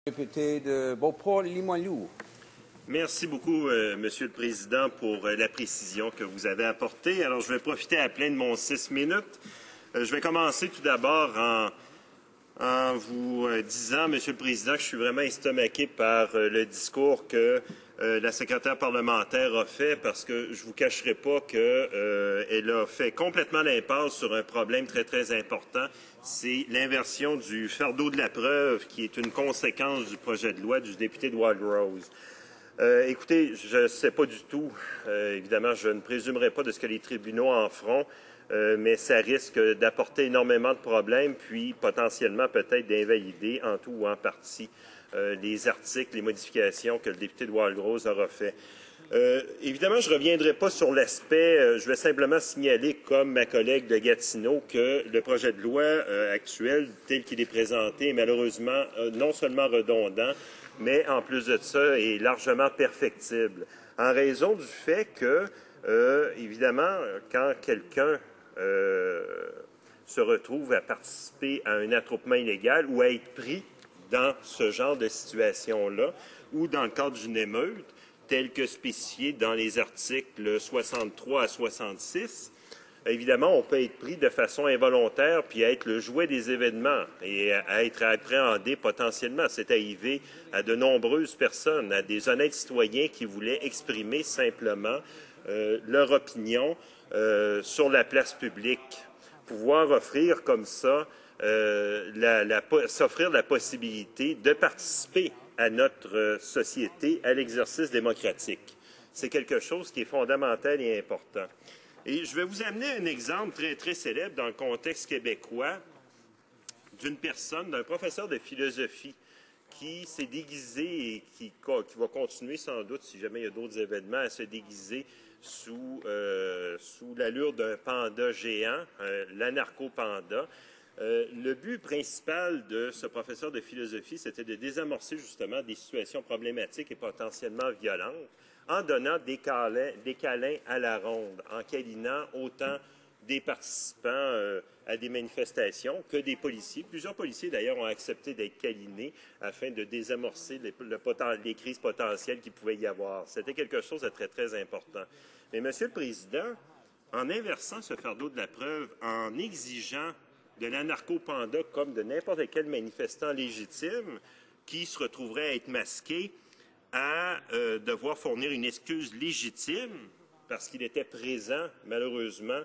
Député de Beauport-Limoilou. Merci beaucoup, Monsieur le Président, pour la précision que vous avez apportée. Alors, je vais profiter à plein de mon 6 minutes. Je vais commencer tout d'abord en vous disant, Monsieur le Président, que je suis vraiment estomaqué par le discours que la secrétaire parlementaire a fait, parce que je ne vous cacherai pas qu'elle a fait complètement l'impasse sur un problème très, très important. C'est l'inversion du fardeau de la preuve, qui est une conséquence du projet de loi du député de Wildrose. Écoutez, je ne sais pas du tout. Évidemment, je ne présumerai pas de ce que les tribunaux en feront, mais ça risque d'apporter énormément de problèmes, puis potentiellement peut-être d'invalider en tout ou en partie les articles, les modifications que le député de Wildrose aura fait. Évidemment, je ne reviendrai pas sur l'aspect. Je vais simplement signaler, comme ma collègue de Gatineau, que le projet de loi actuel, tel qu'il est présenté, est malheureusement non seulement redondant, mais en plus de ça, est largement perfectible. En raison du fait que, évidemment, quand quelqu'un se retrouve à participer à un attroupement illégal ou à être pris dans ce genre de situation-là, ou dans le cadre d'une émeute, tel que spécifié dans les articles 63 à 66, évidemment, on peut être pris de façon involontaire puis être le jouet des événements et à être appréhendé potentiellement. C'est arrivé à de nombreuses personnes, à des honnêtes citoyens qui voulaient exprimer simplement leur opinion sur la place publique. Pouvoir offrir comme ça, s'offrir la possibilité de participer à notre société, à l'exercice démocratique. C'est quelque chose qui est fondamental et important. Et je vais vous amener un exemple très, très célèbre dans le contexte québécois d'une personne, d'un professeur de philosophie qui s'est déguisé et qui va continuer sans doute, si jamais il y a d'autres événements, à se déguiser sous l'allure d'un panda géant, l'anarcho-panda. Le but principal de ce professeur de philosophie, c'était de désamorcer justement des situations problématiques et potentiellement violentes en donnant des câlins à la ronde, en câlinant autant des participants à des manifestations que des policiers. Plusieurs policiers, d'ailleurs, ont accepté d'être câlinés afin de désamorcer les crises potentielles qu'il pouvait y avoir. C'était quelque chose de très, très important. Mais, Monsieur le Président, en inversant ce fardeau de la preuve, en exigeant de l'anarcho-panda comme de n'importe quel manifestant légitime qui se retrouverait à être masqué, à devoir fournir une excuse légitime parce qu'il était présent, malheureusement,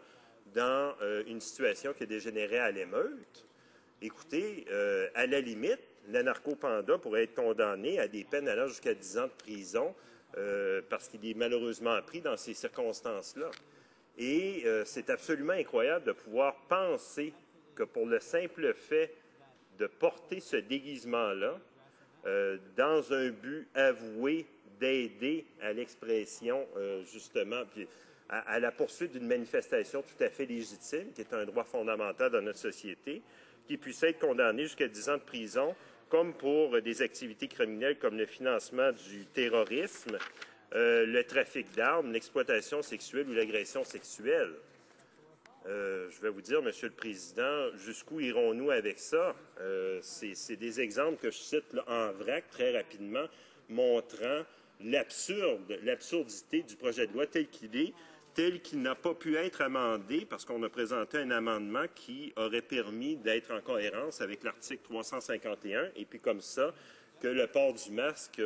dans une situation qui a dégénéré à l'émeute. Écoutez, à la limite, l'anarcho-panda pourrait être condamné à des peines allant jusqu'à 10 ans de prison parce qu'il est malheureusement pris dans ces circonstances-là. Et c'est absolument incroyable de pouvoir penser que pour le simple fait de porter ce déguisement-là, dans un but avoué d'aider à l'expression, justement, puis à la poursuite d'une manifestation tout à fait légitime, qui est un droit fondamental dans notre société, qui puisse être condamné jusqu'à 10 ans de prison, comme pour des activités criminelles comme le financement du terrorisme, le trafic d'armes, l'exploitation sexuelle ou l'agression sexuelle. Je vais vous dire, Monsieur le Président, jusqu'où irons-nous avec ça? C'est des exemples que je cite là, en vrac très rapidement, montrant l'absurdité du projet de loi tel qu'il est, tel qu'il n'a pas pu être amendé parce qu'on a présenté un amendement qui aurait permis d'être en cohérence avec l'article 351 et puis comme ça, que le port du masque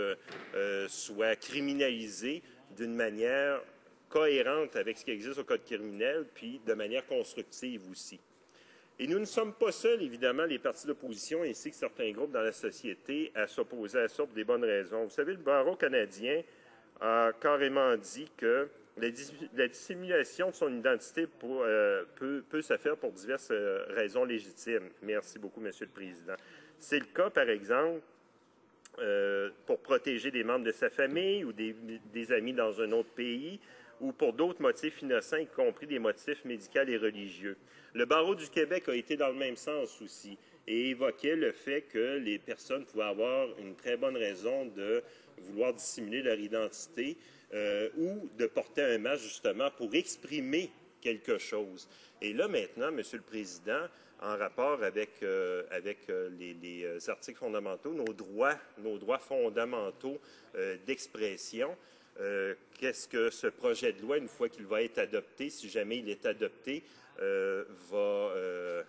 soit criminalisé d'une manière cohérente avec ce qui existe au Code criminel, puis de manière constructive aussi. Et nous ne sommes pas seuls, évidemment, les partis d'opposition ainsi que certains groupes dans la société à s'opposer à ça pour des bonnes raisons. Vous savez, le barreau canadien a carrément dit que la dissimulation de son identité peut se faire pour diverses raisons légitimes. Merci beaucoup, Monsieur le Président. C'est le cas, par exemple, pour protéger des membres de sa famille ou des amis dans un autre pays, ou pour d'autres motifs innocents, y compris des motifs médicaux et religieux. Le barreau du Québec a été dans le même sens aussi et évoquait le fait que les personnes pouvaient avoir une très bonne raison de vouloir dissimuler leur identité ou de porter un masque justement pour exprimer quelque chose. Et là, maintenant, Monsieur le Président, en rapport avec les articles fondamentaux, nos droits fondamentaux d'expression, qu'est-ce que ce projet de loi, une fois qu'il va être adopté, si jamais il est adopté, va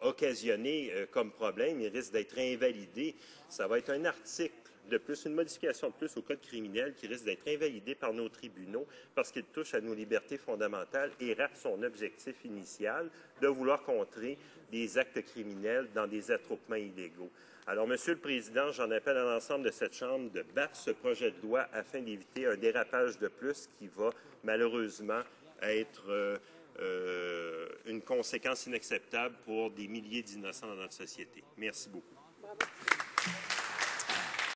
occasionner comme problème, il risque d'être invalidé. Ça va être un article de plus, une modification de plus au Code criminel qui risque d'être invalidé par nos tribunaux parce qu'il touche à nos libertés fondamentales et rate son objectif initial de vouloir contrer des actes criminels dans des attroupements illégaux. Alors, Monsieur le Président, j'en appelle à l'ensemble de cette Chambre de battre ce projet de loi afin d'éviter un dérapage de plus qui va malheureusement être une conséquence inacceptable pour des milliers d'innocents dans notre société. Merci beaucoup.